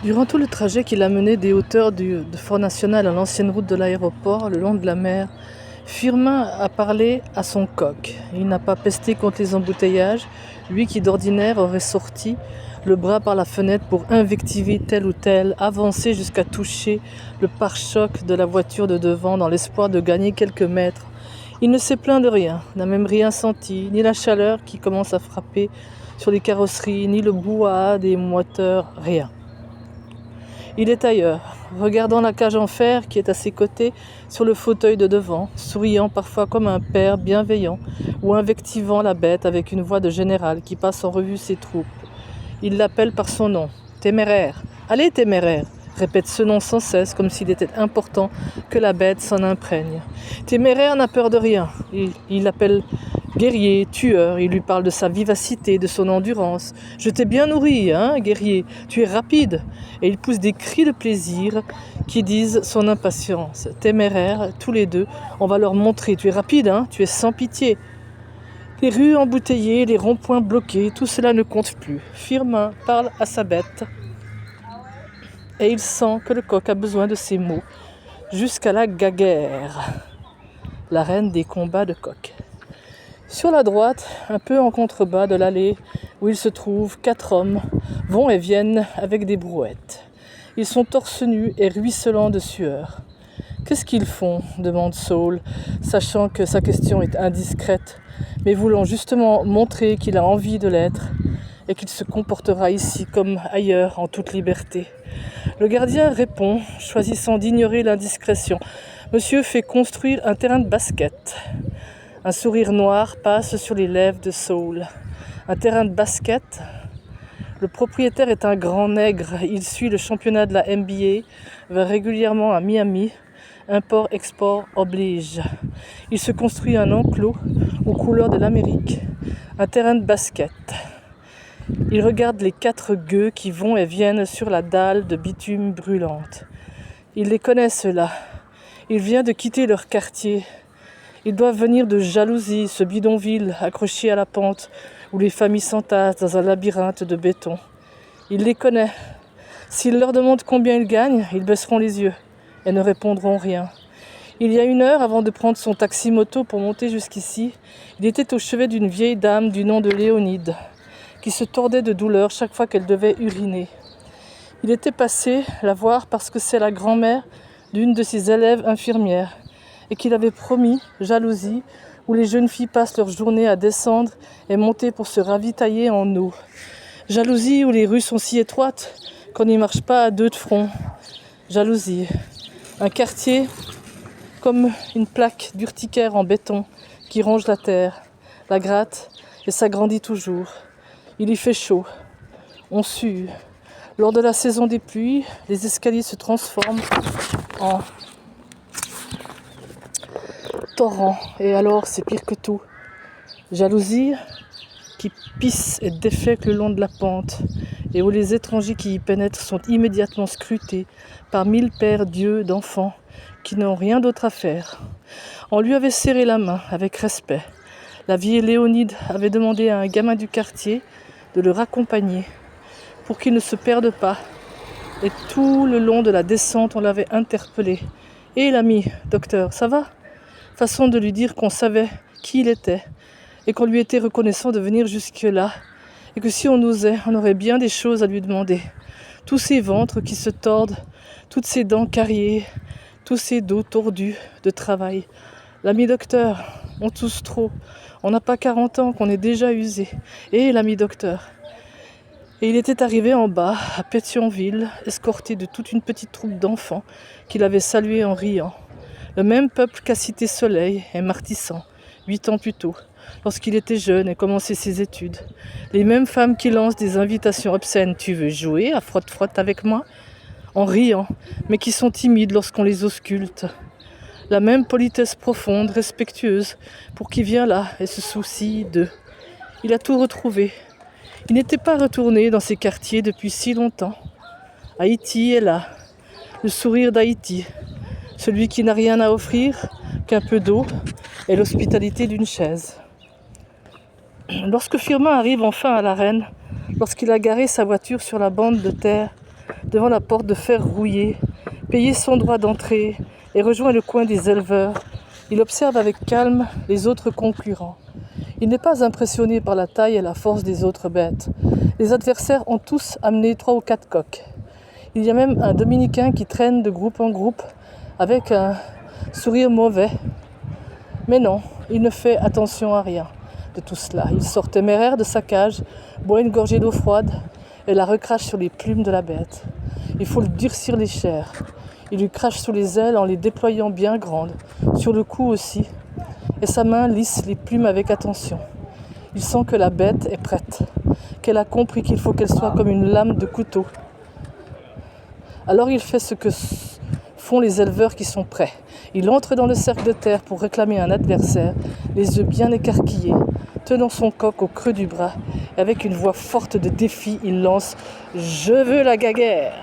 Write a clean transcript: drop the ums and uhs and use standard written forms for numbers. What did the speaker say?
Durant tout le trajet qui l'a mené des hauteurs de Front National à l'ancienne route de l'aéroport, le long de la mer, Firmin a parlé à son coq. Il n'a pas pesté contre les embouteillages, lui qui d'ordinaire aurait sorti le bras par la fenêtre pour invectiver tel ou tel, avancer jusqu'à toucher le pare-choc de la voiture de devant dans l'espoir de gagner quelques mètres. Il ne s'est plaint de rien, n'a même rien senti, ni la chaleur qui commence à frapper sur les carrosseries, ni le brouhaha des moteurs, rien. Il est ailleurs, regardant la cage en fer qui est à ses côtés sur le fauteuil de devant, souriant parfois comme un père bienveillant ou invectivant la bête avec une voix de général qui passe en revue ses troupes. Il l'appelle par son nom. Téméraire. Allez, téméraire, répète ce nom sans cesse comme s'il était important que la bête s'en imprègne. Téméraire n'a peur de rien. Il l'appelle guerrier, tueur, il lui parle de sa vivacité, de son endurance. Je t'ai bien nourri, hein, guerrier, tu es rapide. Et il pousse des cris de plaisir qui disent son impatience. Téméraire, tous les deux, on va leur montrer, tu es rapide, hein, tu es sans pitié. Les rues embouteillées, les ronds-points bloqués, tout cela ne compte plus. Firmin parle à sa bête et il sent que le coq a besoin de ces mots jusqu'à la gaguère, la reine des combats de coq. Sur la droite, un peu en contrebas de l'allée où il se trouve, 4 hommes vont et viennent avec des brouettes. Ils sont torse nus et ruisselants de sueur. « Qu'est-ce qu'ils font ?» demande Saul, sachant que sa question est indiscrète, mais voulant justement montrer qu'il a envie de l'être et qu'il se comportera ici comme ailleurs en toute liberté. Le gardien répond, choisissant d'ignorer l'indiscrétion. « Monsieur fait construire un terrain de basket. » Un sourire noir passe sur les lèvres de Saul. Un terrain de basket. Le propriétaire est un grand nègre. Il suit le championnat de la NBA, va régulièrement à Miami. Import-export oblige. Il se construit un enclos aux couleurs de l'Amérique. Un terrain de basket. Il regarde les 4 gueux qui vont et viennent sur la dalle de bitume brûlante. Il les connaît, ceux-là. Il vient de quitter leur quartier. Ils doivent venir de Jalousie, ce bidonville accroché à la pente où les familles s'entassent dans un labyrinthe de béton. Il les connaît. S'il leur demande combien ils gagnent, ils baisseront les yeux et ne répondront rien. Il y a 1 heure, avant de prendre son taxi-moto pour monter jusqu'ici, il était au chevet d'une vieille dame du nom de Léonide, qui se tordait de douleur chaque fois qu'elle devait uriner. Il était passé la voir parce que c'est la grand-mère d'une de ses élèves infirmières, et qu'il avait promis, Jalousie, où les jeunes filles passent leur journée à descendre et monter pour se ravitailler en eau. Jalousie, où les rues sont si étroites qu'on n'y marche pas à 2 de front. Jalousie. Un quartier comme une plaque d'urticaire en béton qui ronge la terre, la gratte et s'agrandit toujours. Il y fait chaud. On sue. Lors de la saison des pluies, les escaliers se transforment en torrent, et alors c'est pire que tout. Jalousie qui pisse et défèque le long de la pente, et où les étrangers qui y pénètrent sont immédiatement scrutés par 1000 pères d'yeux d'enfants qui n'ont rien d'autre à faire. On lui avait serré la main avec respect. La vieille Léonide avait demandé à un gamin du quartier de le raccompagner pour qu'il ne se perde pas, et tout le long de la descente on l'avait interpellé. « Eh l'ami, docteur, ça va ?» Façon de lui dire qu'on savait qui il était et qu'on lui était reconnaissant de venir jusque-là et que si on osait, on aurait bien des choses à lui demander. Tous ces ventres qui se tordent, toutes ces dents carriées, tous ces dos tordus de travail. L'ami docteur, on tousse trop. On n'a pas 40 ans qu'on est déjà usé. Et l'ami docteur. Et il était arrivé en bas, à Pétionville, escorté de toute une petite troupe d'enfants qu'il avait salué en riant. Le même peuple qu'a cité Soleil et Martissant, 8 ans plus tôt, lorsqu'il était jeune et commençait ses études. Les mêmes femmes qui lancent des invitations obscènes « Tu veux jouer à frotte-frotte avec moi ?» en riant, mais qui sont timides lorsqu'on les ausculte. La même politesse profonde, respectueuse, pour qui vient là et se soucie d'eux. Il a tout retrouvé. Il n'était pas retourné dans ces quartiers depuis si longtemps. Haïti est là, le sourire d'Haïti. Celui qui n'a rien à offrir qu'un peu d'eau et l'hospitalité d'une chaise. Lorsque Firmin arrive enfin à l'arène, lorsqu'il a garé sa voiture sur la bande de terre, devant la porte de fer rouillé, payer son droit d'entrée et rejoint le coin des éleveurs. Il observe avec calme les autres concurrents. Il n'est pas impressionné par la taille et la force des autres bêtes. Les adversaires ont tous amené 3 ou 4 coqs. Il y a même un Dominicain qui traîne de groupe en groupe avec un sourire mauvais. Mais non, il ne fait attention à rien de tout cela. Il sort téméraire de sa cage, boit une gorgée d'eau froide et la recrache sur les plumes de la bête. Il faut lui durcir les chairs. Il lui crache sous les ailes en les déployant bien grandes, sur le cou aussi, et sa main lisse les plumes avec attention. Il sent que la bête est prête, qu'elle a compris qu'il faut qu'elle soit comme une lame de couteau. Alors il fait ce que font les éleveurs qui sont prêts. Il entre dans le cercle de terre pour réclamer un adversaire, les yeux bien écarquillés, tenant son coq au creux du bras, et avec une voix forte de défi, il lance « Je veux la gaguerre !»